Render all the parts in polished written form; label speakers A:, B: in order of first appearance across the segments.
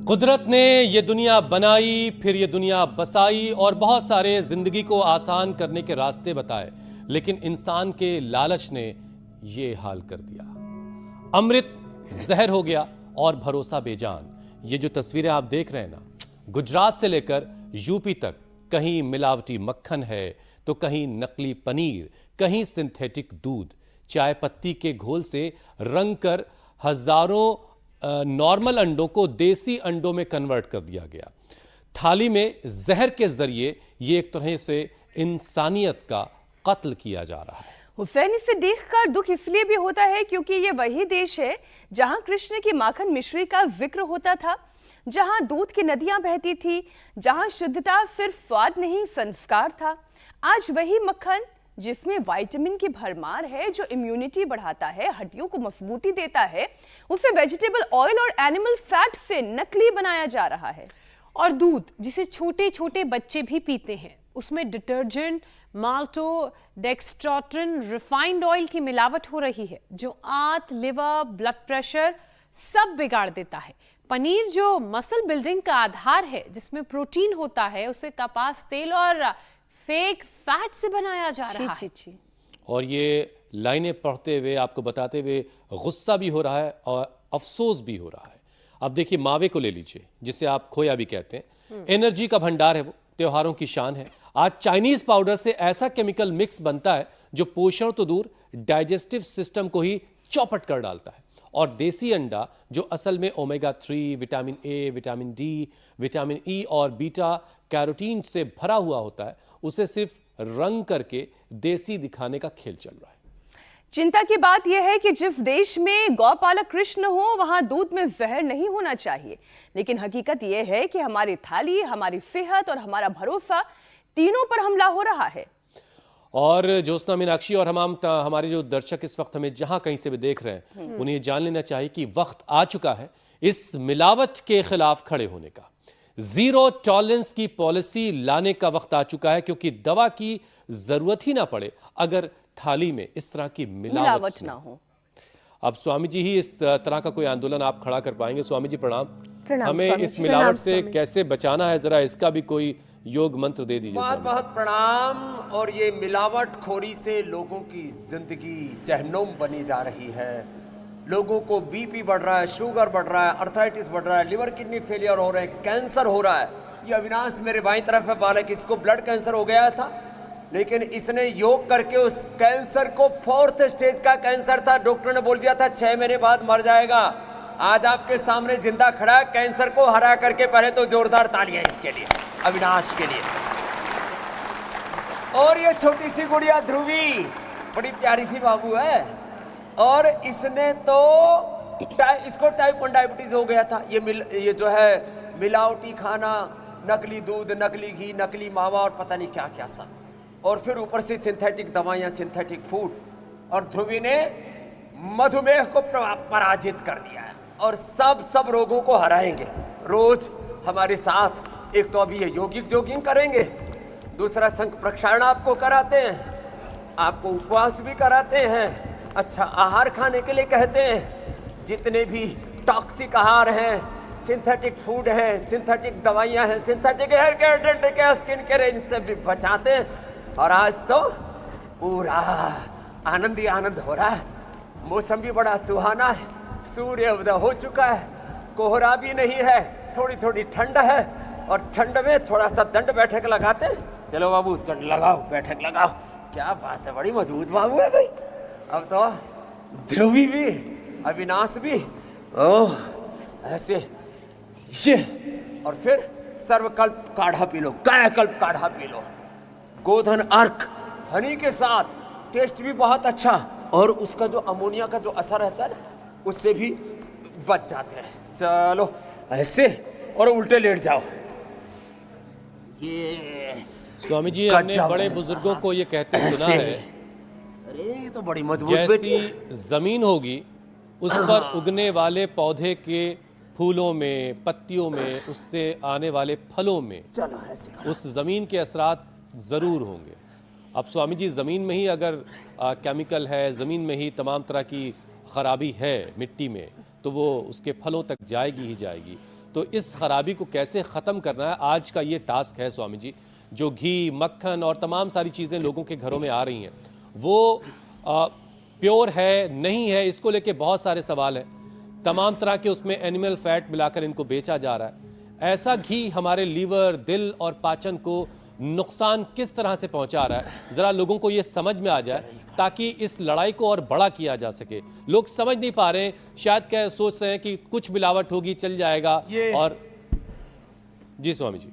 A: कुदरत ने ये दुनिया बनाई, फिर ये दुनिया बसाई और बहुत सारे जिंदगी को आसान करने के रास्ते बताए, लेकिन इंसान के लालच ने ये हाल कर दिया। अमृत जहर हो गया और भरोसा बेजान। ये जो तस्वीरें आप देख रहे हैं ना, गुजरात से लेकर यूपी तक कहीं मिलावटी मक्खन है तो कहीं नकली पनीर, कहीं सिंथेटिक दूध, चाय पत्ती के घोल से रंग कर हजारों नॉर्मल अंडों को देसी अंडों में कन्वर्ट कर दिया गया। थाली में जहर के जरिए ये एक तरह से इंसानियत का कत्ल किया जा रहा है।
B: हुसैन, इसे देखकर दुख इसलिए भी होता है क्योंकि ये वही देश है जहां कृष्ण की माखन मिश्री का जिक्र होता था, जहां दूध की नदियां बहती थी, जहां शुद्धता सिर्फ स्वाद नहीं संस्कार था। आज वही मक्खन जिसमें विटामिन की भरमार है, जो इम्यूनिटी बढ़ाता है, हड्डियों को मजबूती देता है, उसे वेजिटेबल ऑयल और एनिमल फैट से नकली बनाया जा रहा है।
C: और दूध जिसे छोटे छोटे बच्चे भी पीते हैं, उसमें डिटर्जेंट, माल्टो, डेक्स्ट्रोटिन, रिफाइंड ऑयल की मिलावट हो रही है, जो आंत, लिवर, ब्लड प्रेशर सब बिगाड़ देता है। पनीर जो मसल बिल्डिंग का आधार है, जिसमें प्रोटीन होता है, उसे कपास तेल और फेक फैट से बनाया जा रहा है।
A: और ये लाइनें पढ़ते हुए, आपको बताते हुए गुस्सा भी हो रहा है और अफसोस भी हो रहा है। अब देखिए, मावे को ले लीजिए, जिसे आप खोया भी कहते हैं। एनर्जी का भंडार है वो, त्योहारों की शान है। आज चाइनीज पाउडर से ऐसा केमिकल मिक्स बनता है जो पोषण तो दूर, डाइजेस्टिव सिस्टम को ही चौपट कर डालता है। और देसी अंडा जो असल में omega 3, vitamin A, vitamin D, vitamin E और बीटा कैरोटीन से भरा हुआ होता है, उसे सिर्फ रंग करके देसी दिखाने का खेल चल रहा है।
B: चिंता की बात यह है कि जिस देश में गौपालक कृष्ण हो, वहां दूध में जहर नहीं होना चाहिए, लेकिन हकीकत यह है कि हमारी थाली, हमारी सेहत और हमारा भरोसा, तीनों पर हमला हो रहा है।
A: और ज्योत्सना, मीनाक्षी और हमारे जो दर्शक इस वक्त हमें जहां कहीं से भी देख रहे हैं, उन्हें ये जान लेना चाहिए कि वक्त आ चुका है इस मिलावट के खिलाफ खड़े होने का। जीरो टॉलरेंस की पॉलिसी लाने का वक्त आ चुका है, क्योंकि दवा की जरूरत ही ना पड़े अगर थाली में इस तरह की मिलावट ना हो। अब स्वामी जी ही इस तरह का कोई आंदोलन आप खड़ा कर पाएंगे। स्वामी जी प्रणाम। हमें इस मिलावट से कैसे बचाना है, जरा इसका भी कोई योग मंत्र दे दीजिए।
D: बहुत बहुत प्रणाम। और ये मिलावट खोरी से लोगों की जिंदगी जहन्नुम बनी जा रही है। लोगों को बीपी बढ़ रहा है, शुगर बढ़ रहा है, अर्थराइटिस बढ़ रहा है, लिवर किडनी फेलियर हो रहे हैं, कैंसर हो रहा है। ये अविनाश मेरे बाईं तरफ है बालक, इसको ब्लड कैंसर हो गया था, लेकिन इसने योग करके उस कैंसर को 4th स्टेज का कैंसर था, डॉक्टर ने बोल दिया था 6 महीने बाद मर जाएगा। आज आपके सामने जिंदा खड़ा है, कैंसर को हरा करके। पहले तो जोरदार तालियां इसके लिए, अविनाश के लिए। और ये छोटी सी गुड़िया ध्रुवी, बड़ी प्यारी सी बाबू है, और इसने तो इसको टाइप 1 डायबिटीज हो गया था। ये जो है मिलावटी खाना, नकली दूध, नकली घी, नकली मावा और पता नहीं क्या क्या सब, और फिर ऊपर से सिंथेटिक दवाइयां, सिंथेटिक फूड। और ध्रुवी ने मधुमेह को पराजित कर दिया है, और सब रोगों को हराएंगे। रोज हमारे साथ एक तो अभी ये यौगिक जॉगिंग करेंगे, दूसरा संख प्रक्षालन आपको कराते हैं, आपको उपवास भी कराते हैं, अच्छा आहार खाने के लिए कहते हैं। जितने भी टॉक्सिक आहार हैं, सिंथेटिक फूड है, सिंथेटिक दवाइयां हैं, synthetic hair care, dental care, skin care, इनसे भी बचाते हैं। और आज तो पूरा आनंद ही आनंद हो रहा है। मौसम भी बड़ा सुहाना है, सूर्य उदय हो चुका है, कोहरा भी नहीं है, थोड़ी थोड़ी ठंड है, और ठंड में थोड़ा सा दंड बैठक लगाते हैं। चलो बाबू दंड लगाओ, बैठक लगाओ। क्या बात है, बड़ी मजबूत बाबू है भाई। अब तो ध्रुवी भी, अविनाश भी, ओह ऐसे ये। और फिर सर्वकल्प काढ़ा पी लो, कायाकल्प काढ़ा पी लो, गोधन अर्क हनी के साथ, टेस्ट भी बहुत अच्छा, और उसका जो अमोनिया का जो असर रहता है ना, उससे भी बच जाते हैं। चलो ऐसे, और उल्टे लेट जाओ। ये
A: स्वामी जी, हमने बड़े बुजुर्गों को ये कहते सुना है,
D: अरे ये तो बड़ी मजबूत
A: जैसी जमीन होगी उस पर उगने वाले पौधे के फूलों में, पत्तियों में, उससे आने वाले फलों में उस जमीन के असरात जरूर होंगे। अब स्वामी जी, जमीन में ही अगर केमिकल है, जमीन में ही तमाम तरह की खराबी है मिट्टी में, तो वो उसके फलों तक जाएगी ही जाएगी। तो इस खराबी को कैसे ख़त्म करना है, आज का ये टास्क है स्वामी जी। जो घी, मक्खन और तमाम सारी चीज़ें लोगों के घरों में आ रही हैं, वो प्योर है नहीं है, इसको लेके बहुत सारे सवाल हैं। तमाम तरह के उसमें एनिमल फैट मिलाकर इनको बेचा जा रहा है। ऐसा घी हमारे लीवर, दिल और पाचन को नुकसान किस तरह से पहुंचा रहा है, ज़रा लोगों को ये समझ में आ जाए ताकि इस लड़ाई को और बड़ा किया जा सके। लोग समझ नहीं पा रहे हैं, शायद क्या सोच रहे हैं कि कुछ मिलावट होगी चल जाएगा। और जी स्वामी जी,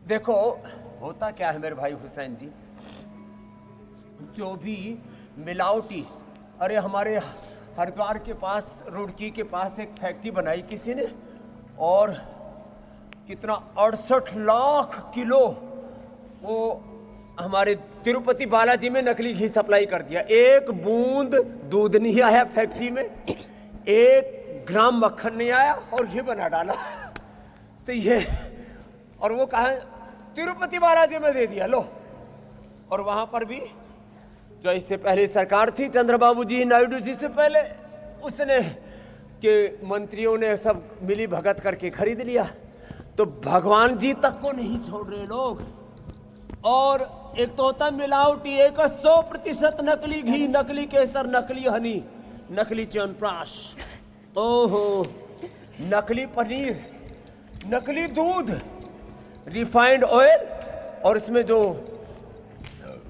D: देखो होता क्या है मेरे भाई हुसैन जी, जो भी मिलावटी, अरे हमारे हरिद्वार के पास, रुड़की के पास एक फैक्ट्री बनाई किसी ने, और कितना 68 लाख किलो वो हमारे तिरुपति बालाजी में नकली घी सप्लाई कर दिया। एक बूंद दूध नहीं आया फैक्ट्री में, 1 ग्राम मक्खन नहीं आया और घी बना डाला। तो ये, और वो कहा तिरुपति बालाजी में दे दिया लो। और वहां पर भी जो इससे पहले सरकार थी, चंद्रबाबू जी नायडू जी से पहले, उसने के मंत्रियों ने सब मिली भगत करके खरीद लिया। तो भगवान जी तक को नहीं छोड़ रहे लोग। और एक तो होता मिलावटी, एक 100% नकली घी, नकली केसर, नकली हनी, नकली च्यवनप्राश, ओहो, नकली पनीर, नकली दूध, रिफाइंड ऑयल, और इसमें जो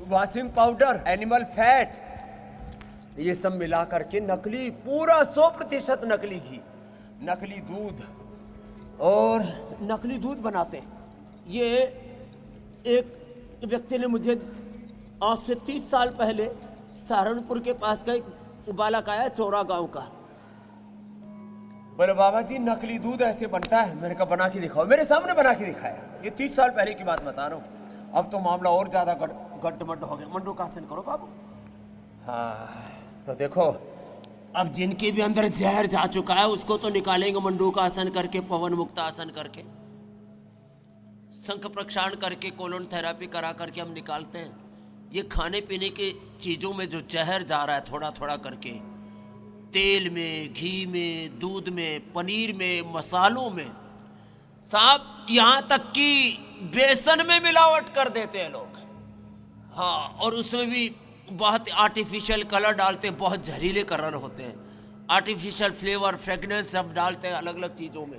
D: वॉशिंग पाउडर, एनिमल फैट, ये सब मिला करके नकली, पूरा 100% नकली घी, नकली दूध और नकली दूध बनाते हैं। ये एक व्यक्ति ने मुझे आज से 30 साल पहले सहारनपुर के पास का एक बालक आया, चौरा गांव का, बोले बाबा जी नकली दूध ऐसे बनता है। मैंने कहा बना के दिखाओ। मेरे सामने बना के दिखाया। ये 30 साल पहले की बात बता रहा हूँ। अब तो मामला और ज्यादा गड्ढमड्ढ हो गया। मंडूकासन करो बाबू। हाँ, तो देखो अब जिनके भी अंदर जहर जा चुका है उसको तो निकालेंगे मंडूकासन करके, पवन मुक्त आसन करके, शंख प्रक्षालन करके, कोलोन थेरापी करा करके हम निकालते हैं। ये खाने पीने की चीजों में जो जहर जा रहा है थोड़ा थोड़ा करके, तेल में, घी में, दूध में, पनीर में, मसालों में, साहब यहाँ तक कि बेसन में मिलावट कर देते हैं लोग। हाँ, और उसमें भी बहुत आर्टिफिशियल कलर डालते हैं, बहुत जहरीले कलर होते हैं, आर्टिफिशियल फ्लेवर, फ्रेगनेंस सब डालते हैं अलग अलग चीजों में।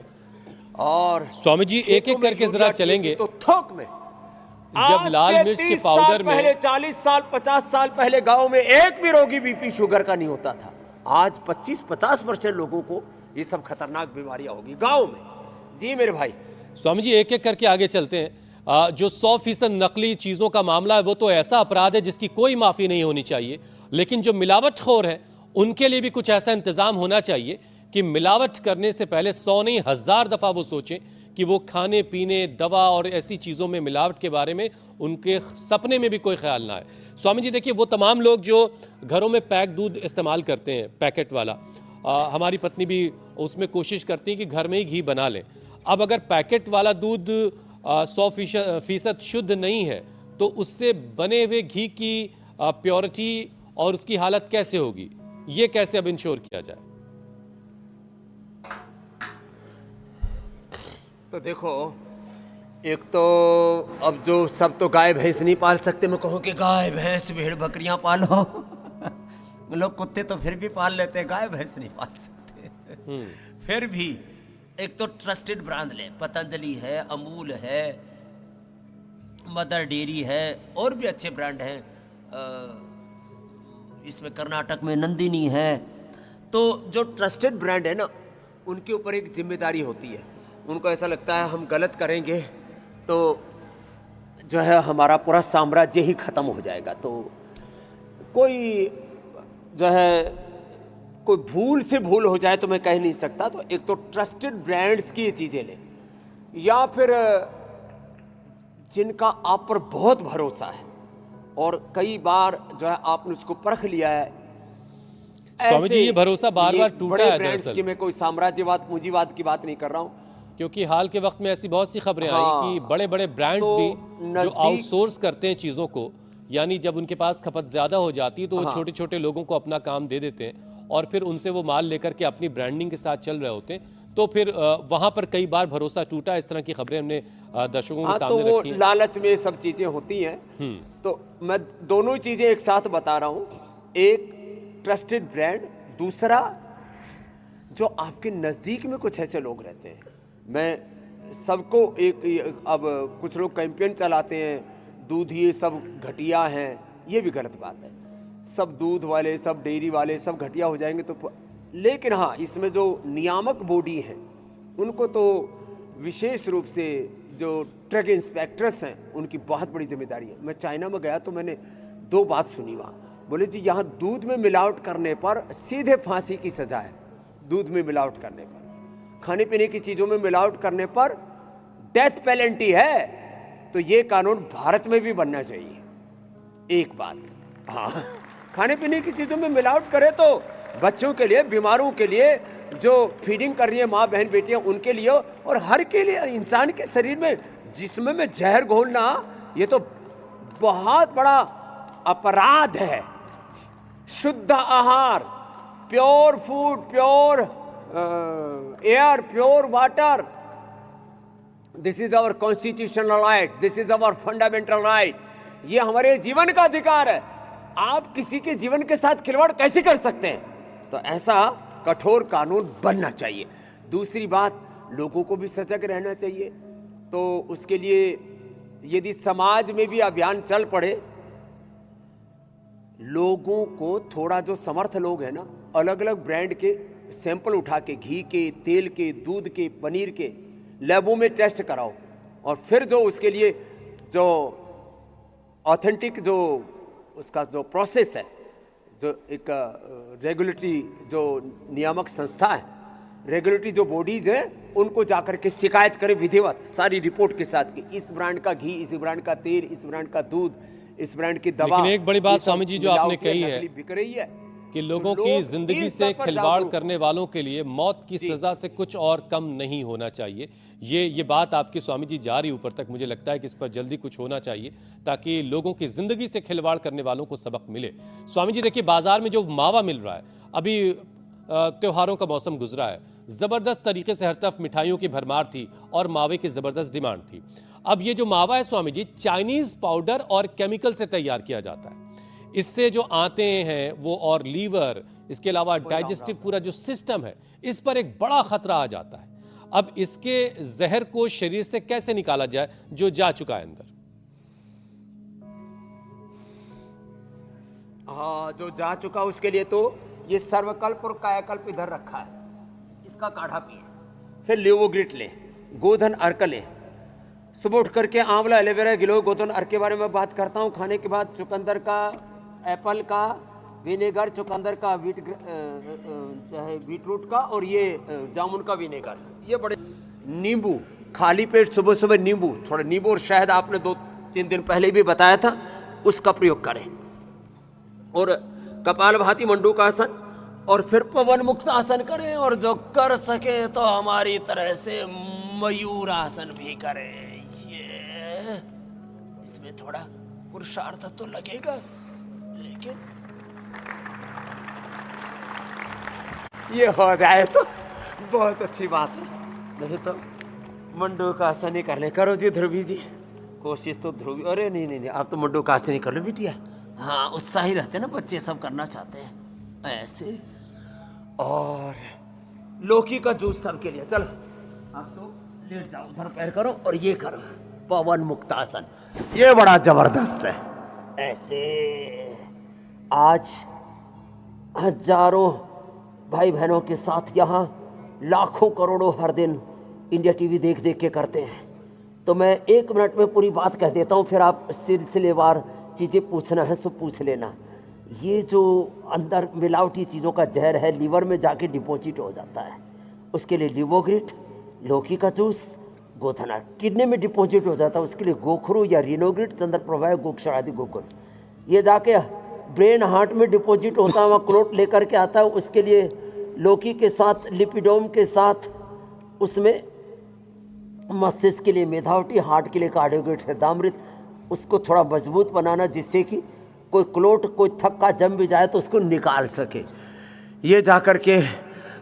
D: और
A: स्वामी जी एक एक करके जरा चलेंगे।
D: तो थोक में
A: जब लाल मिर्च के पाउडर में,
D: पहले 40 साल 50 साल पहले गांव में एक भी रोगी बीपी शुगर का नहीं होता था। आज 25-50% लोगों को ये सब खतरनाक बीमारियां होगी गांव में। जी मेरे भाई।
A: स्वामी जी एक एक करके आगे चलते हैं। जो 100% नकली चीज़ों का मामला है वो तो ऐसा अपराध है जिसकी कोई माफ़ी नहीं होनी चाहिए, लेकिन जो मिलावटखोर है उनके लिए भी कुछ ऐसा इंतज़ाम होना चाहिए कि मिलावट करने से पहले 100 नहीं 1000 दफ़ा वो सोचें कि वो खाने पीने, दवा और ऐसी चीज़ों में मिलावट के बारे में उनके सपने में भी कोई ख्याल ना आए। स्वामी जी देखिए, वो तमाम लोग जो घरों में पैक दूध इस्तेमाल करते हैं, पैकेट वाला, हमारी पत्नी भी उसमें कोशिश करती है कि घर में ही घी बना लें। अब अगर पैकेट वाला दूध 100% शुद्ध नहीं है तो उससे बने हुए घी की प्योरिटी और उसकी हालत कैसे होगी, ये कैसे अब इंश्योर किया जाए?
D: तो देखो, एक तो अब जो सब तो गाय भैंस नहीं पाल सकते। मैं कहूँ कि गाय भैंस भेड़ बकरियां पालो लोग कुत्ते तो फिर भी पाल लेते हैं, गाय भैंस नहीं पाल सकते। फिर भी एक तो ट्रस्टेड ब्रांड ले, पतंजलि है, अमूल है, मदर डेयरी है, और भी अच्छे ब्रांड हैं। इसमें कर्नाटक में नंदिनी है। तो जो ट्रस्टेड ब्रांड है ना, उनके ऊपर एक जिम्मेदारी होती है। उनको ऐसा लगता है हम गलत करेंगे तो जो है हमारा पूरा साम्राज्य ही खत्म हो जाएगा। तो कोई जो है कोई भूल से भूल हो जाए तो मैं कह नहीं सकता। तो एक तो ट्रस्टेड ब्रांड्स की ये चीज़ें लें, या फिर जिनका आप पर बहुत भरोसा है और कई बार जो है आपने उसको परख लिया है।
A: स्वामी जी ये भरोसा बार बार टूटा है
D: दरअसल कि मैं कोई साम्राज्यवाद पूंजीवाद की बात नहीं कर रहा हूँ,
A: क्योंकि हाल के वक्त में ऐसी बहुत सी खबरें आई कि बड़े बड़े ब्रांड्स
D: तो
A: भी जो आउटसोर्स करते हैं चीज़ों को, यानी जब उनके पास खपत ज़्यादा हो जाती है तो वो छोटे छोटे लोगों को अपना काम दे देते हैं और फिर उनसे वो माल लेकर के अपनी ब्रांडिंग के साथ चल रहे होते हैं, तो फिर वहां पर कई बार भरोसा टूटा। इस तरह की खबरें हमने दर्शकों के
D: तो
A: सामने
D: वो
A: रखी हैं।
D: लालच में ये सब चीजें होती हैं। तो मैं दोनों चीजें एक साथ बता रहा हूं, एक ट्रस्टेड ब्रांड, दूसरा जो आपके नजदीक में कुछ ऐसे लोग रहते हैं। मैं सबको अब कुछ लोग कैंपेन चलाते हैं, दूध ये सब घटिया हैं, ये भी गलत बात है। सब दूध वाले, सब डेयरी वाले सब घटिया हो जाएंगे तो, लेकिन हाँ, इसमें जो नियामक बॉडी है उनको तो विशेष रूप से जो ड्रग इंस्पेक्टर्स हैं उनकी बहुत बड़ी जिम्मेदारी है। मैं चाइना में गया तो मैंने 2 बात सुनी वहाँ। बोले जी यहाँ दूध में मिलावट करने पर सीधे फांसी की सजा है, दूध में मिलावट करने पर। खाने पीने की चीज़ों में मिलावट करने पर डेथ पेनल्टी है। तो ये कानून भारत में भी बनना चाहिए। एक बात, हाँ, खाने पीने की चीज़ों में मिलावट करे तो बच्चों के लिए, बीमारों के लिए, जो फीडिंग कर रही है माँ बहन बेटियां उनके लिए, और हर के लिए। इंसान के शरीर में, जिस्म में जहर घोलना ये तो बहुत बड़ा अपराध है। शुद्ध आहार, pure food, pure air, pure water, this is our constitutional right, this is our fundamental right. ये हमारे जीवन का अधिकार है। आप किसी के जीवन के साथ खिलवाड़ कैसे कर सकते हैं? तो ऐसा कठोर कानून बनना चाहिए। दूसरी बात, लोगों को भी सजग रहना चाहिए। तो उसके लिए यदि समाज में भी अभियान चल पड़े, लोगों को थोड़ा, जो समर्थ लोग हैं ना, अलग अलग ब्रांड के सैंपल उठा के, घी के, तेल के, दूध के, पनीर के लैबों में टेस्ट कराओ, और फिर जो उसके लिए जो ऑथेंटिक जो उसका जो प्रोसेस है, जो एक रेगुलेटरी जो नियामक संस्था है, रेगुलेटरी जो बॉडीज हैं, उनको जाकर के शिकायत करें विधिवत सारी रिपोर्ट के साथ कि इस ब्रांड का घी, इस ब्रांड का तेल, इस ब्रांड का दूध, इस ब्रांड की दवा।
A: लेकिन एक बड़ी बात स्वामी जी जो आपने कही है
D: बिक रही है
A: कि लोगों की जिंदगी से खिलवाड़ करने वालों के लिए मौत की सजा से कुछ और कम नहीं होना चाहिए। ये बात आपकी स्वामी जी जा रही ऊपर तक। मुझे लगता है कि इस पर जल्दी कुछ होना चाहिए ताकि लोगों की जिंदगी से खिलवाड़ करने वालों को सबक मिले। स्वामी जी देखिए, बाजार में जो मावा मिल रहा है, अभी त्योहारों का मौसम गुजरा है, जबरदस्त तरीके से हर तरफ मिठाइयों की भरमार थी और मावे की जबरदस्त डिमांड थी। अब ये जो मावा है स्वामी जी, चाइनीज पाउडर और केमिकल से तैयार किया जाता है। इससे जो आते हैं वो, और लीवर, इसके अलावा डाइजेस्टिव पूरा जो सिस्टम है, इस पर एक बड़ा खतरा आ जाता है। अब इसके जहर को शरीर से कैसे निकाला जाए जो जा चुका है अंदर?
D: हाँ, जो जा चुका उसके लिए तो ये सर्वकल्प और कायाकल्प इधर रखा है, इसका काढ़ा पिए। फिर लिवोग्रिट ले, गोधन अर्क ले। सुबह उठ करके आंवला, एलोवेरा, गिलोय, गोधन अर्क के बारे में बात करता हूँ। खाने के बाद चुकंदर का, एप्पल का विनेगर, चुकंदर का बीटरूट का, और ये जामुन का विनेगर, ये बड़े। नींबू, खाली पेट सुबह सुबह नींबू, थोड़ा नींबू और शहद आपने 2-3 दिन पहले भी बताया था, उसका प्रयोग करें। और कपालभाति मंडूकासन, और फिर पवन मुक्त आसन करें, और जो कर सके तो हमारी तरह से मयूर आसन भी करें। ये इसमें थोड़ा पुरुषार्थ तो लगेगा, लेकिन ये हो जाए तो बहुत अच्छी बात है। नहीं तो मंडूकासन ही कर ले। करो जी ध्रुवी जी, कोशिश तो ध्रुवी। अरे नहीं, आप तो मंडूकासन ही कर लो बिटिया। हाँ, उत्साही रहते ना बच्चे, सब करना चाहते हैं ऐसे। और लौकी का जूस सबके लिए। चलो आप तो लेट जाओ, उधर पैर करो और ये करो पवन मुक्तासन, ये बड़ा जबरदस्त है। ऐसे आज हजारों भाई बहनों के साथ यहाँ लाखों करोड़ों हर दिन इंडिया टीवी देख देख के करते हैं। तो मैं 1 मिनट में पूरी बात कह देता हूँ, फिर आप सिलसिलेवार चीज़ें पूछना है सब पूछ लेना। ये जो अंदर मिलावटी चीज़ों का जहर है, लीवर में जाके डिपॉजिट हो जाता है। उसके लिए लिवोग्रिट, लौकी का जूस, गोधना, किडनी में डिपॉजिट हो जाता है, उसके लिए गोखरू या रिनोग्रिट, चंद्रप्रभा, गोक्षर आदि गोकुल। ये जाके ब्रेन हार्ट में डिपॉजिट होता है, वहाँ क्लोट लेकर के आता है। उसके लिए लौकी के साथ, लिपिडोम के साथ, उसमें मस्तिष्क के लिए मेधावटी, हार्ट के लिए कार्डियोग्रिट, हृदयामृत, उसको थोड़ा मजबूत बनाना जिससे कि कोई क्लोट, कोई थक्का जम भी जाए तो उसको निकाल सके। ये जाकर के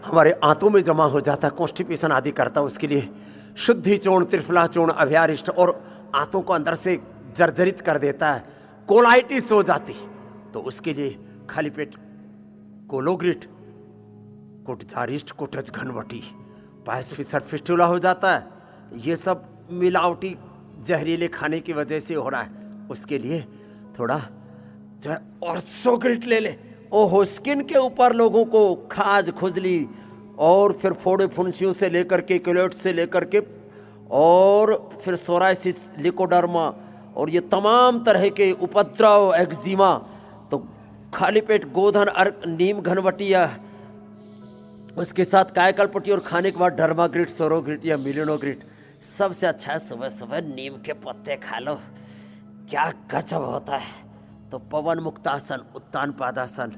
D: हमारे आंतों में जमा हो जाता है, कॉन्स्टिपेशन आदि करता है। उसके लिए शुद्धि चूर्ण, त्रिफला चूर्ण, अभ्यारिष्ट और आंतों को अंदर से जर्जरित कर देता है, कोलाइटिस हो जाती। तो उसके लिए खाली पेट कोलोग्रिट, कुटजारिष्ट, कुटज घनवटी, पायस फिसर फिस्टुला हो जाता है। ये सब मिलावटी जहरीले खाने की वजह से हो रहा है। उसके लिए थोड़ा जो है ऑर्थोग्रिट ले ले। ओहो, स्किन के ऊपर लोगों को खाज, खुजली और फिर फोड़े फुंसियों से लेकर के, क्लोट से लेकर के, और फिर सोराइसिस, लिकोडर्मा और ये तमाम तरह के उपद्रव, एक्जिमा, तो खाली पेट गोधन, अर्क, नीम घनवटी या उसके साथ कायकलपट्टी और खाने के बाद डर्माग्रिट, सोरोग्रिट या मिलिनोग्रिट। सबसे अच्छा है सुबह सुबह नीम के पत्ते खा लो, क्या गजब होता है। तो पवन मुक्तासन, उत्तान पादासन,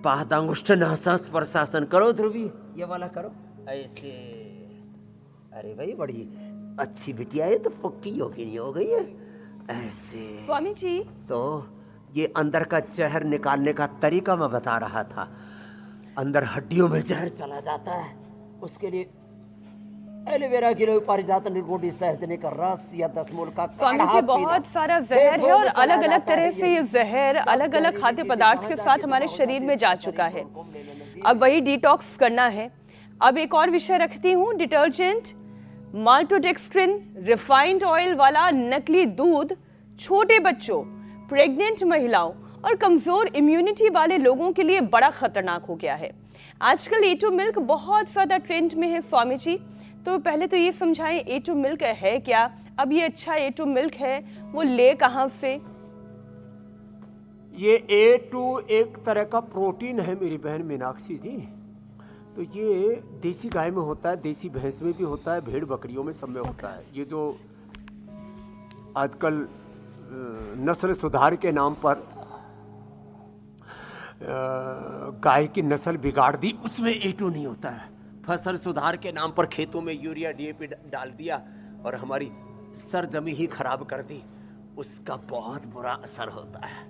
D: पादांगुष्ठनासन, स्पर्शासन करो ध्रुवी, ये वाला करो ऐसे। अरे भाई बड़ी अच्छी बिटिया है, तो पक्की योगिनी हो गई है ऐसे।
B: स्वामी जी,
D: तो ये अंदर का जहर निकालने का तरीका मैं बता रहा था। अंदर हड्डियों में जहर चला जाता है, उसके लिए एलोवेरा गिलोय पारिजात निर्गुणी सहजने का रस या 10 मूल का
B: स्वामी
D: काढ़ा
B: जी,
D: पीना।
B: बहुत सारा जहर है और अलग अलग तरह से ये जहर अलग अलग खाद्य पदार्थ के साथ हमारे शरीर में जा चुका है। अब वही डिटॉक्स करना है। अब एक और विषय रखती हूँ, डिटर्जेंट, माल्टोडेक्स्ट्रिन, रिफाइंड ऑयल वाला नकली दूध छोटे बच्चों, प्रेग्नेंट महिलाओं और कमजोर इम्यूनिटी वाले लोगों के लिए बड़ा खतरनाक हो गया है। आजकल A2 मिल्क बहुत ज्यादा ट्रेंड में है। स्वामी जी, तो पहले तो ये समझाएं A2 मिल्क है क्या? अब ये अच्छा A2 मिल्क है, वो ले कहाँ से?
D: ये A2 एक तरह का प्रोटीन है मेरी बहन मीनाक्षी जी। तो ये देसी गाय में होता है, देसी भैंस में भी होता है, भेड़ बकरियों में सब में होता है। ये जो आजकल नस्ल सुधार के नाम पर गाय की नस्ल बिगाड़ दी, उसमें A2 नहीं होता है। फसल सुधार के नाम पर खेतों में यूरिया DAP डाल दिया और हमारी सरजमी ही खराब कर दी, उसका बहुत बुरा असर होता है।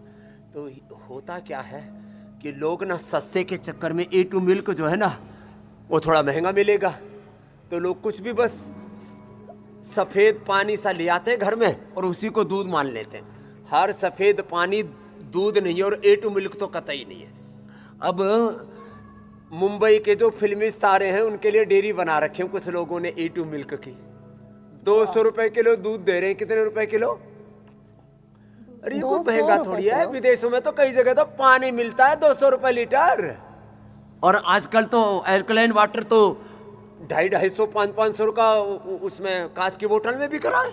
D: तो होता क्या है कि लोग ना सस्ते के चक्कर में A2 मिल्क जो है ना वो थोड़ा महंगा मिलेगा, तो लोग कुछ भी बस सफ़ेद पानी सा ले आते हैं घर में और उसी को दूध मान लेते हैं। हर सफ़ेद पानी दूध नहीं है और A2 मिल्क तो कतई नहीं है। अब मुंबई के जो फिल्मी सितारे हैं उनके लिए डेयरी बना रखे हैं कुछ लोगों ने A2 मिल्क की। 200 रुपए किलो दूध दे रहे हैं। कितने रुपए किलो? अरे कोई महंगा थोड़ी है, विदेशों में तो कई जगह तो पानी मिलता है 200 रुपए लीटर। और आजकल तो एल्कलाइन वाटर तो 250, 500 का उसमें कांच की बोतल में बिक रहा है।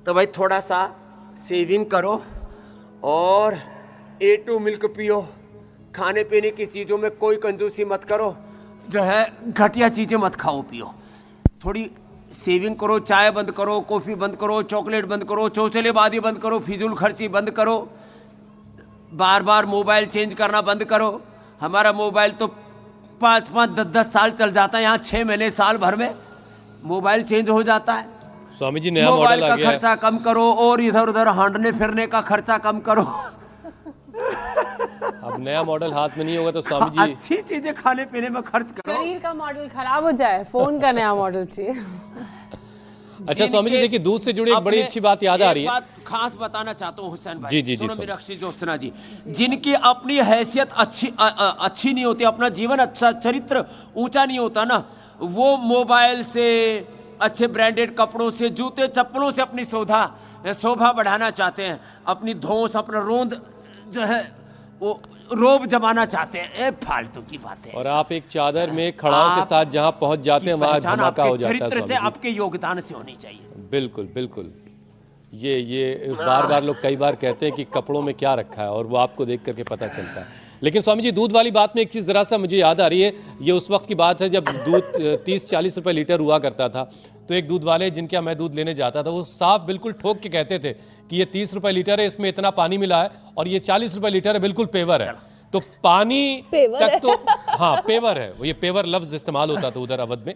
D: तो भाई थोड़ा सा सेविंग करो और A2 मिल्क पियो। खाने पीने की चीज़ों में कोई कंजूसी मत करो, जो है घटिया चीज़ें मत खाओ पियो। थोड़ी सेविंग करो, चाय बंद करो, कॉफ़ी बंद करो, चॉकलेट बंद करो, चौचलेबाजी बंद करो, फिजूल खर्ची बंद करो, बार बार मोबाइल चेंज करना बंद करो। हमारा मोबाइल तो 5-5, 10-10 साल चल जाता है, यहाँ 6 महीने साल भर में मोबाइल चेंज हो जाता है।
A: स्वामी जी, नया
D: मोबाइल
A: मॉडल आ
D: का
A: गया है।
D: खर्चा कम करो और इधर उधर हांडने फिरने का खर्चा कम करो।
A: अब नया मॉडल हाथ में नहीं होगा तो स्वामी जी
D: अच्छी चीजें खाने पीने में खर्च करो।
C: शरीर का मॉडल खराब हो जाए, फोन का नया मॉडल चाहिए।
A: अच्छा स्वामी जी, देखिए दूध से जुड़ी एक बड़ी अच्छी बात याद आ रही है।
D: बात खास बताना चाहता हूँ हुसैन भाई।
A: जी, जी, जी,
D: सुनो
A: सुनो।
D: मीनाक्षी ज्योत्सना जी, जिनकी अपनी हैसियत अच्छी नहीं होती, अपना जीवन अच्छा, चरित्र ऊंचा नहीं होता ना, वो मोबाइल से, अच्छे ब्रांडेड कपड़ों से, जूते चप्पलों से अपनी शोभा बढ़ाना चाहते हैं, अपनी धौंस, अपना रोंद जो है वो रोब जमाना चाहते हैं। फालतू की बात है।
A: और आप एक चादर में खड़ाओं के साथ जहां पहुंच जाते हैं वहां धमाका हो जाता है।
D: चरित्र से
A: स्वामी जी,
D: आपके योगदान से होनी चाहिए।
A: बिल्कुल बिल्कुल। ये बार बार लोग कई बार कहते हैं कि कपड़ों में क्या रखा है, और वो आपको देख करके पता चलता है। लेकिन स्वामी जी, दूध वाली बात में एक चीज़ ज़रा सा मुझे याद आ रही है। ये उस वक्त की बात है जब दूध 30-40 रुपए लीटर हुआ करता था। तो एक दूध वाले जिनके यहाँ मैं दूध लेने जाता था, वो साफ बिल्कुल ठोक के कहते थे कि ये 30 रुपए लीटर है, इसमें इतना पानी मिला है, और ये 40 रुपए लीटर है, बिल्कुल पेवर है। तो पानी तक तो हाँ पेवर है, ये पेवर लफ्ज इस्तेमाल होता था उधर अवध में।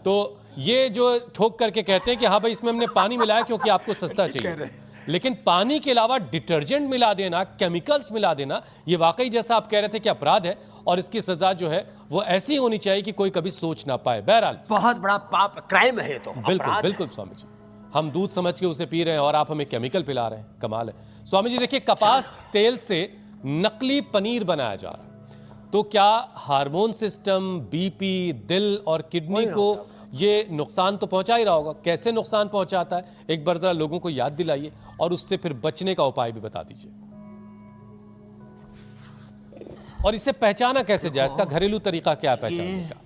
A: तो ये जो ठोक करके कहते हैं कि हाँ भाई इसमें हमने पानी मिलाया क्योंकि आपको सस्ता चाहिए। लेकिन पानी के अलावा डिटर्जेंट मिला देना, केमिकल्स मिला देना, ये वाकई जैसा आप कह रहे थे कि अपराध है और इसकी सजा जो है वो ऐसी होनी चाहिए कि कोई कभी सोच ना पाए। बहरहाल
D: बहुत बड़ा पाप, क्राइम है ये तो,
A: बिल्कुल
D: अपराध है।
A: बिल्कुल स्वामी जी, हम दूध समझ के उसे पी रहे हैं और आप हमें केमिकल पिला रहे हैं, कमाल है। स्वामी जी देखिए, कपास तेल से नकली पनीर बनाया जा रहा है, तो क्या हार्मोन सिस्टम, बीपी, दिल और किडनी को ये नुकसान तो पहुंचा ही रहा होगा। कैसे नुकसान पहुंचाता है, एक बार जरा लोगों को याद दिलाइए और उससे फिर बचने का उपाय भी बता दीजिए। और इसे पहचाना कैसे जाए, इसका घरेलू तरीका क्या है पहचानने का?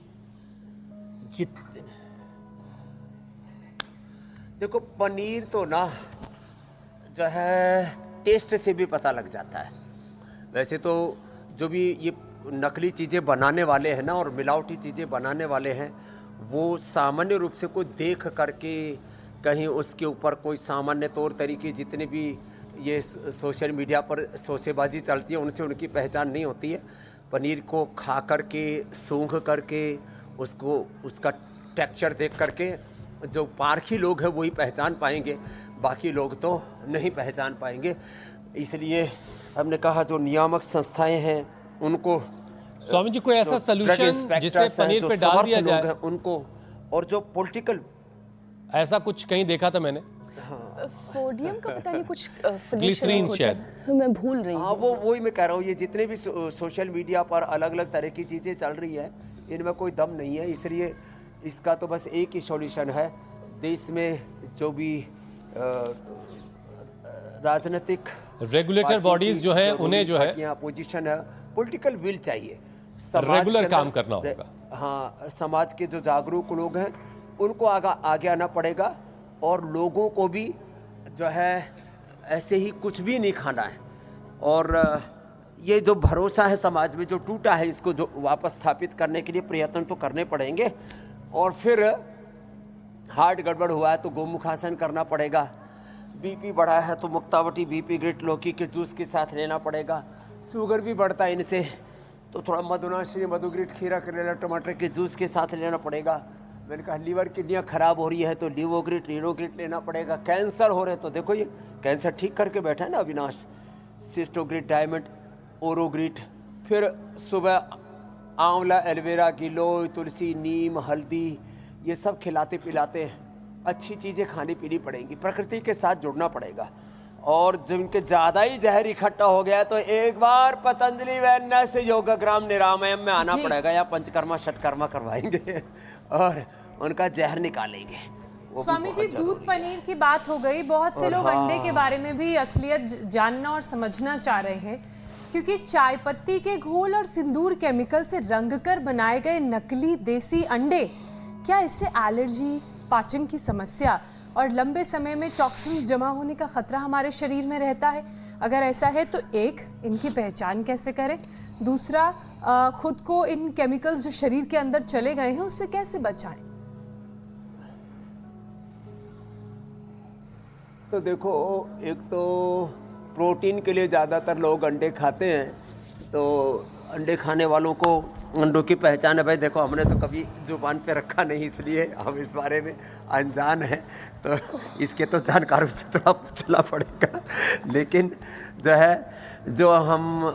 D: देखो, पनीर तो ना जो है टेस्ट से भी पता लग जाता है। वैसे तो जो भी ये नकली चीज़ें बनाने वाले हैं ना और मिलावटी चीज़ें बनाने वाले हैं, वो सामान्य रूप से कोई देख करके कहीं उसके ऊपर कोई सामान्य तौर तरीके, जितने भी ये सोशल मीडिया पर शोसेबाजी चलती है उनसे उनकी पहचान नहीं होती है। पनीर को खा करके, सूंघ करके, उसको उसका टेक्सचर देख करके जो पारखी लोग हैं वही पहचान पाएंगे, बाकी लोग तो नहीं पहचान पाएंगे। इसलिए हमने कहा जो नियामक संस्थाएं हैं उनको,
A: स्वामी जी कोई ऐसा सलूशन जिसे पनीर पे डाल दिया जाए
D: उनको, और जो पॉलिटिकल,
A: ऐसा कुछ कहीं देखा था मैंने,
B: सोडियम का पता नहीं कुछ
A: ग्लिसरीन शायद,
B: मैं भूल रही हूँ।
D: हाँ वही मैं कह रहा हूँ, ये जितने भी सोशल मीडिया पर अलग अलग तरह की चीज़ें चल रही है इनमें कोई दम नहीं है। इसलिए इसका तो बस एक ही सॉल्यूशन है, देश में जो भी राजनीतिक
A: रेगुलेटर बॉडीज जो है उन्हें जो है
D: अपोजिशन है, पॉलिटिकल विल चाहिए,
A: रेगुलर काम करना होगा।
D: हाँ, समाज के जो जागरूक लोग हैं उनको आगे आना पड़ेगा और लोगों को भी जो है ऐसे ही कुछ भी नहीं खाना है। और ये जो भरोसा है समाज में जो टूटा है, इसको जो वापस स्थापित करने के लिए प्रयत्न तो करने पड़ेंगे। और फिर हार्ट गड़बड़ हुआ है तो गोमुखासन करना पड़ेगा, बीपी बढ़ा है तो मुक्तावटी बीपी ग्रिट लौकी के जूस के साथ लेना पड़ेगा, शुगर भी बढ़ता है इनसे तो थोड़ा मधुनाश्री, मधुग्रिट, खीरा, करेला, टमाटर के जूस के साथ लेना पड़ेगा। मैंने कहा लीवर किडनियाँ खराब हो रही है तो लिवोग्रिट, रीनोग्रिट लेना पड़ेगा। कैंसर हो रहे तो देखो ये कैंसर ठीक करके बैठा है ना अविनाश, सिस्टोग्रिट, डायमंड, ओरोग्रिट। फिर सुबह आंवला, एलोवेरा, गिलोय, तुलसी, नीम, हल्दी, ये सब खिलाते पिलाते अच्छी चीज़ें खानी पीनी पड़ेंगी, प्रकृति के साथ जुड़ना पड़ेगा। और जिनके ज़्यादा ही जहर इकट्ठा हो गया तो एक बार पतंजलि वेलनेस योगग्राम निरामयम में आना पड़ेगा, या पंचकर्मा षटकर्मा करवाएंगे और उनका जहर निकालेंगे।
C: स्वामी जी, दूध पनीर की बात हो गई, बहुत से लोग अंडे के बारे में भी असलियत जानना और समझना चाह रहे हैं, क्योंकि चाय पत्ती के घोल और सिंदूर केमिकल से रंगकर बनाए गए नकली देसी अंडे, क्या इससे एलर्जी, पाचन की समस्या और लंबे समय में टॉक्सिन्स जमा होने का खतरा हमारे शरीर में रहता है? अगर ऐसा है तो एक, इनकी पहचान कैसे करें? दूसरा, खुद को इन केमिकल्स जो शरीर के अंदर चले गए हैं उससे कैसे बचाएं?
D: तो देखो, एक तो प्रोटीन के लिए ज़्यादातर लोग अंडे खाते हैं, तो अंडे खाने वालों को अंडों की पहचान है। भाई देखो, हमने तो कभी जुबान पे रखा नहीं, इसलिए हम इस बारे में अनजान हैं, तो इसके तो जानकारों से थोड़ा पूछना पड़ेगा। लेकिन जो है, जो हम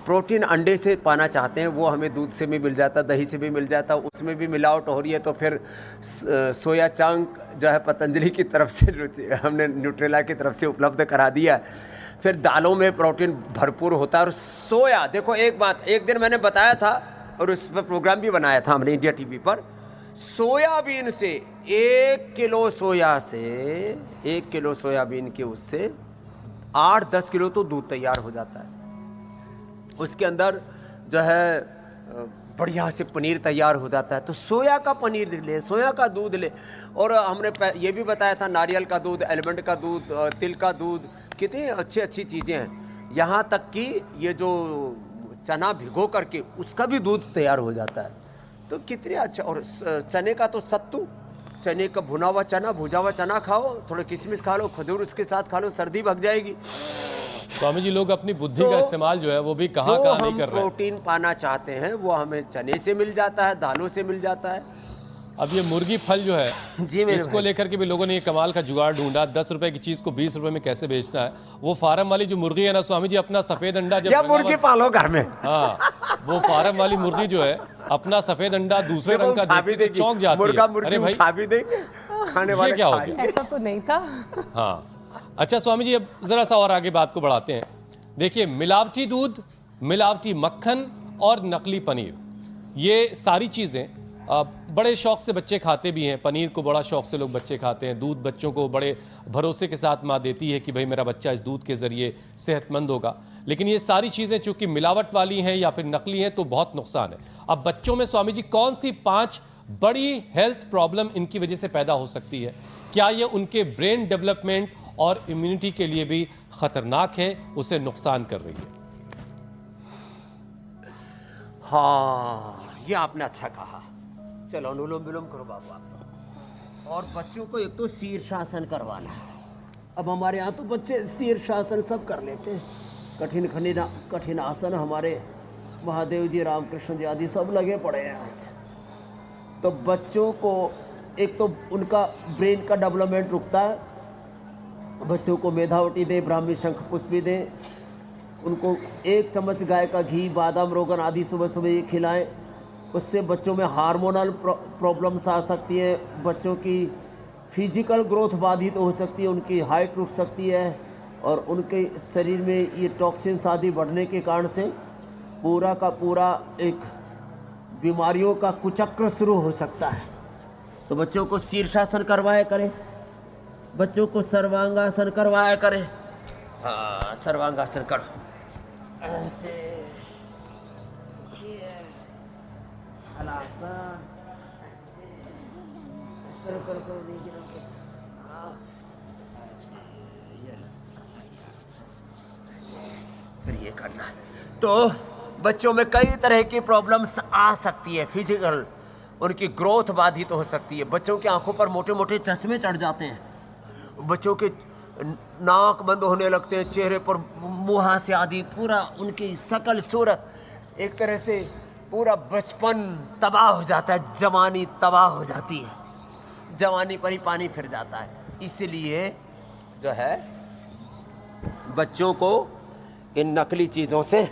D: प्रोटीन अंडे से पाना चाहते हैं वो हमें दूध से भी मिल जाता, दही से भी मिल जाता, उसमें भी मिलावट हो रही है। तो फिर सोया चंक जो है पतंजलि की तरफ से हमने न्यूट्रेला की तरफ से उपलब्ध करा दिया। फिर दालों में प्रोटीन भरपूर होता है। और सोया, देखो एक बात, एक दिन मैंने बताया था और उस पर प्रोग्राम भी बनाया था हमने इंडिया टीवी पर, सोयाबीन से 1 किलो सोया से 1 किलो सोयाबीन के उससे 8-10 किलो तो दूध तैयार हो जाता है। उसके अंदर जो है बढ़िया से पनीर तैयार हो जाता है। तो सोया का पनीर ले, सोया का दूध ले। और हमने ये भी बताया था नारियल का दूध, एलमंड का दूध, तिल का दूध, कितनी अच्छी अच्छी चीज़ें हैं। यहाँ तक कि ये जो चना भिगो करके उसका भी दूध तैयार हो जाता है। तो कितने अच्छा। और चने का तो सत्तू, चने का भुना हुआ चना, भुजा हुआ चना खाओ, थोड़ा किशमिश खा लो, खजूर उसके साथ खा लो, सर्दी भग जाएगी।
A: स्वामी जी, लोग अपनी बुद्धि का इस्तेमाल जो है वो भी कहाँ नहीं कर रहे हैं।
D: प्रोटीन पाना चाहते हैं वो हमें चने से मिल जाता है, दालों से मिल जाता है।
A: अब ये मुर्गी फल जो है
D: जी मेरे
A: इसको लेकर के भी लोगों ने ये कमाल का जुगाड़ ढूंढा, 10 रुपए की चीज को 20 रुपए में कैसे बेचना है। वो फार्म वाली जो मुर्गी है ना स्वामी जी, अपना सफेद अंडा जब
D: या मुर्गी पालो घर में,
A: हाँ वो फार्म वाली मुर्गी जो है अपना सफेद अंडा दूसरे रंग का देखती तो चौंक जाती
D: मुर्गा
A: है।
D: मुर्गी
A: अरे भाई
D: खा भी देंगे, खाने वाले
A: ये क्या हो
D: खाएंगे।
A: गया?
C: ऐसा तो नहीं था।
A: हाँ अच्छा स्वामी जी, अब जरा सा और आगे बात को बढ़ाते हैं। देखिए, मिलावटी दूध, मिलावटी मक्खन और नकली पनीर, ये सारी चीजें बड़े शौक से बच्चे खाते भी हैं। पनीर को बड़ा शौक से लोग बच्चे खाते हैं। दूध बच्चों को बड़े भरोसे के साथ माँ देती है कि भाई मेरा बच्चा इस दूध के जरिए सेहतमंद होगा। लेकिन ये सारी चीजें चूंकि मिलावट वाली हैं या फिर नकली हैं तो बहुत नुकसान है। अब बच्चों में स्वामी जी कौन सी 5 बड़ी हेल्थ प्रॉब्लम इनकी वजह से पैदा हो सकती है? क्या ये उनके ब्रेन डेवलपमेंट और इम्यूनिटी के लिए भी खतरनाक है, उसे नुकसान कर रही है?
D: हाँ, ये आपने अच्छा कहा। चलो अनुलोम विलोम करो बाबा। और बच्चों को एक तो शीर्षासन करवाना है। अब हमारे यहाँ तो बच्चे शीर्षासन सब कर लेते हैं, कठिन आसन हमारे महादेव जी, रामकृष्ण जी आदि सब लगे पड़े हैं आज। तो बच्चों को एक तो उनका ब्रेन का डेवलपमेंट रुकता है। बच्चों को मेधावटी दे, ब्राह्मी शंख पुष्पी दे, उनको 1 चम्मच गाय का घी, बादाम, रोगन आदि सुबह सुबह ये खिलाएं। उससे बच्चों में हार्मोनल प्रॉब्लम्स आ सकती है, बच्चों की फिजिकल ग्रोथ बाधित हो सकती है, उनकी हाइट रुक सकती है और उनके शरीर में ये टॉक्सिन्स आदि बढ़ने के कारण से पूरा का पूरा एक बीमारियों का कुचक्र शुरू हो सकता है। तो बच्चों को शीर्षासन करवाया करें, बच्चों को सर्वांगासन करवाया करें। हाँ, सर्वांगासन करो ऐसे, फिर ये करना है। तो बच्चों में कई तरह की प्रॉब्लम्स आ सकती है। फिजिकल उनकी ग्रोथ बाधित हो सकती है। बच्चों की आंखों पर मोटे मोटे चश्मे चढ़ जाते हैं, बच्चों के नाक बंद होने लगते हैं, चेहरे पर मुहासे आदि, पूरा उनकी शकल सूरत एक तरह से पूरा बचपन तबाह हो जाता है, जवानी तबाह हो जाती है, जवानी पर ही पानी फिर जाता है। इसलिए जो है बच्चों को इन नकली चीज़ों से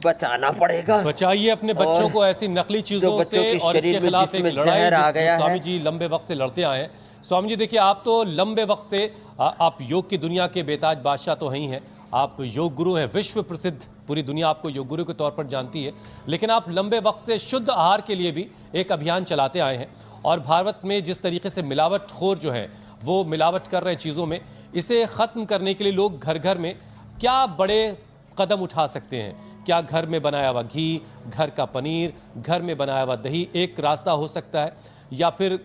D: बचाना पड़ेगा।
A: बचाइए अपने बच्चों को ऐसी नकली चीजों से, और इसके खिलाफ एक लड़ाई स्वामी जी लंबे वक्त से लड़ते आए हैं। स्वामी जी देखिए, आप तो लंबे वक्त से आप योग की दुनिया के बेताज बादशाह तो ही हैं, आप योग गुरु हैं, विश्व प्रसिद्ध, पूरी दुनिया आपको योग गुरु के तौर पर जानती है। लेकिन आप लंबे वक्त से शुद्ध आहार के लिए भी एक अभियान चलाते आए हैं और भारत में जिस तरीके से मिलावटखोर जो है वो मिलावट कर रहे हैं चीज़ों में, इसे ख़त्म करने के लिए लोग घर घर में क्या बड़े कदम उठा सकते हैं? क्या घर में बनाया हुआ घी, घर का पनीर, घर में बनाया हुआ दही एक रास्ता हो सकता है, या फिर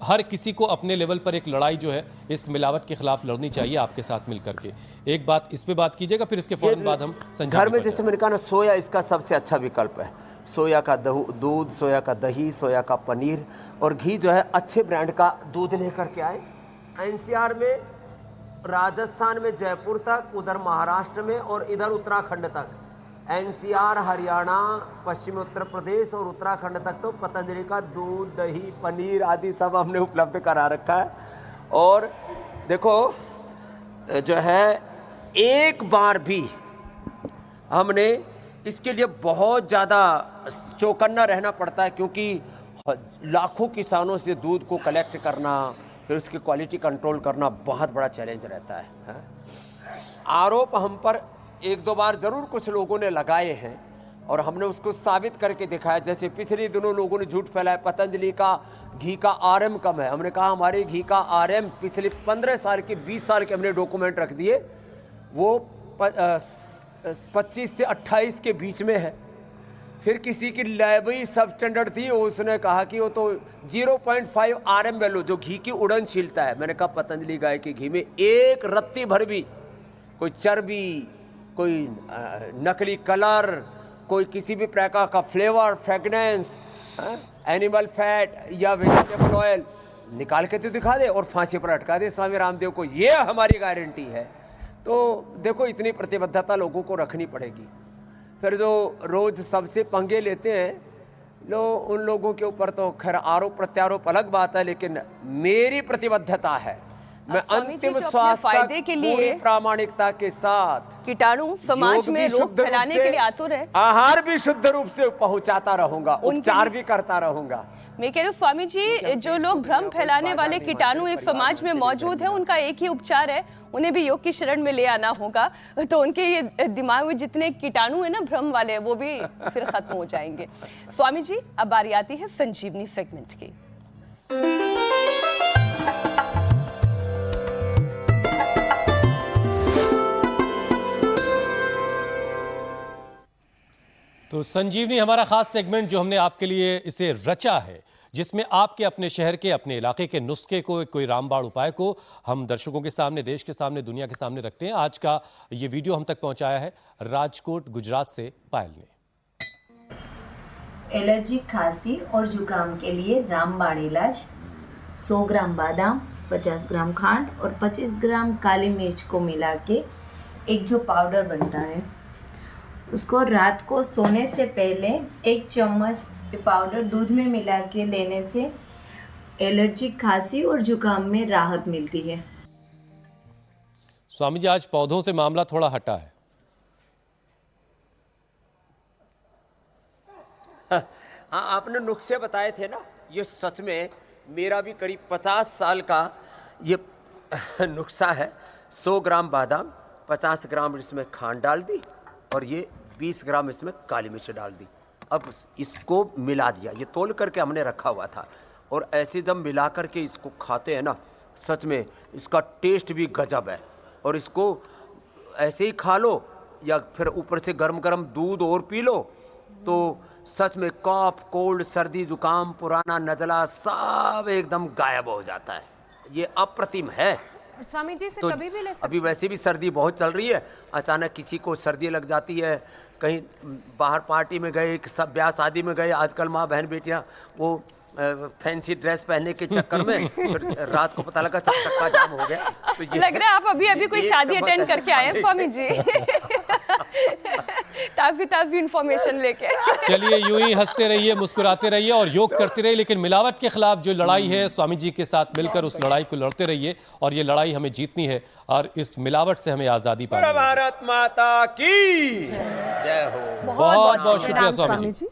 A: हर किसी को अपने लेवल पर एक लड़ाई जो है इस मिलावट के खिलाफ लड़नी चाहिए आपके साथ मिलकर के? एक बात इस पे बात कीजिएगा, फिर इसके फौरन बाद हम
D: घर में जैसे मैंने कहा ना, सोया इसका सबसे अच्छा विकल्प है। सोया का दूध, सोया का दही, सोया का पनीर और घी जो है अच्छे ब्रांड का दूध लेकर के आए। एनसीआर में, राजस्थान में जयपुर तक, उधर महाराष्ट्र में और इधर उत्तराखंड तक, एनसीआर, हरियाणा, पश्चिमी उत्तर प्रदेश और उत्तराखंड तक तो पतंजलि का दूध, दही, पनीर आदि सब हमने उपलब्ध करा रखा है। और देखो जो है, एक बार भी हमने इसके लिए बहुत ज़्यादा चौकन्ना रहना पड़ता है, क्योंकि लाखों किसानों से दूध को कलेक्ट करना, फिर उसकी क्वालिटी कंट्रोल करना बहुत बड़ा चैलेंज रहता है। आरोप हम पर 1-2 बार ज़रूर कुछ लोगों ने लगाए हैं और हमने उसको साबित करके दिखाया। जैसे पिछले दिनों लोगों ने झूठ फैलाया, पतंजलि का घी का आरएम कम है। हमने कहा हमारे घी का आरएम पिछले 15 साल के, 20 साल के हमने डॉक्यूमेंट रख दिए, वो 25 से 28 के बीच में है। फिर किसी की लैब ही सब स्टैंडर्ड थी, उसने कहा कि वो तो 0.5 आरएम वैल्यू, जो घी की उड़नशीलता है। मैंने कहा पतंजलि गाय के घी में एक रत्ती भर भी कोई चर्बी, कोई नकली कलर, कोई किसी भी प्रकार का फ्लेवर, फ्रेगनेंस, एनिमल फैट या वेजिटेबल ऑयल निकाल के तो दिखा दे और फांसी पर अटका दे स्वामी रामदेव को, ये हमारी गारंटी है। तो देखो, इतनी प्रतिबद्धता लोगों को रखनी पड़ेगी। फिर जो रोज़ सबसे पंगे लेते हैं, उन लोगों के ऊपर तो खैर आरोप प्रत्यारोप अलग बात है, लेकिन मेरी प्रतिबद्धता है, मैं
B: स्वामी जी,
D: अंतिम
B: जो अपने
D: श्वास
B: फायदे
D: तक
B: के लिए
D: पूरी प्रामाणिकता के साथ
B: कीटाणु समाज
D: योग
B: में
D: भी
B: रोग
D: शुद्ध रूप
B: फैलाने
D: से,
B: के लिए आतुर है।
D: आहार भी शुद्ध रूप से पहुंचाता रहूंगा,
B: उनके
D: उपचार
B: लिए-
D: भी करता रहूंगा।
B: मैं कह रही हूँ स्वामी जी, जो लोग भ्रम फैलाने वाले कीटाणु इस समाज में मौजूद है, उनका एक ही उपचार है, उन्हें भी योग की शरण में ले आना होगा। तो उनके ये दिमाग में जितने कीटाणु है ना भ्रम वाले, वो भी फिर खत्म हो जाएंगे। स्वामी जी, अब बारी आती है संजीवनी सेगमेंट की।
A: तो संजीवनी हमारा खास सेगमेंट जो हमने आपके लिए इसे रचा है, जिसमें आपके अपने शहर के, अपने इलाके के नुस्खे को, कोई रामबाण उपाय को हम दर्शकों के सामने, देश के सामने, दुनिया के सामने रखते हैं। आज का ये वीडियो हम तक पहुंचाया है राजकोट, गुजरात से पायल ने।
E: एलर्जी, खांसी और जुकाम के लिए रामबाण इलाज। 100 ग्राम बादाम, 50 ग्राम खांड और 25 ग्राम काली मिर्च को मिला के एक जो पाउडर बनता है, उसको रात को सोने से पहले 1 चम्मच पाउडर दूध में मिला के लेने से एलर्जी, खांसी और जुकाम में राहत मिलती है।
A: स्वामी जी, आज पौधों से मामला थोड़ा हटा है।
D: हाँ, आपने नुस्खे बताए थे ना, ये सच में मेरा भी करीब 50 साल का ये नुस्खा है। 100 ग्राम बादाम, 50 ग्राम इसमें खांड डाल दी और ये 20 ग्राम इसमें काली मिर्च डाल दी। अब इसको मिला दिया, ये तोल करके हमने रखा हुआ था, और ऐसे जब मिला करके इसको खाते हैं ना, सच में इसका टेस्ट भी गजब है। और इसको ऐसे ही खा लो या फिर ऊपर से गरम गरम दूध और पी लो, तो सच में कफ, कोल्ड, सर्दी, जुकाम, पुराना नजला सब एकदम गायब हो जाता है। ये अप्रतिम है।
C: स्वामी जी से
D: तो
C: कभी भी ले सकते
D: अभी वैसे भी सर्दी बहुत चल रही है, अचानक किसी को सर्दी लग जाती है, कहीं बाहर पार्टी में गए, सब ब्याह शादी में गए, आजकल माँ बहन बेटियां वो फैंसी ड्रेस पहनने के चक्कर में फिर रात को पता लगा सब चक्का जाम हो गया। तो ये
B: लग रहा है आप अभी कोई
D: एक
B: शादी
D: चम्मच
B: अटेंड
D: ऐसे
B: करके आए हैं स्वामी जी। ताज़ी इंफॉर्मेशन लेके।
A: चलिए, यूं ही हंसते रहिए, मुस्कुराते रहिए और योग करते रहिए, लेकिन मिलावट के खिलाफ जो लड़ाई है, स्वामी जी के साथ मिलकर उस लड़ाई को लड़ते रहिए, और ये लड़ाई हमें जीतनी है और इस मिलावट से हमें आजादी पानी है।
D: भारत माता की जय हो।
A: बहुत बहुत शुक्रिया स्वामी जी।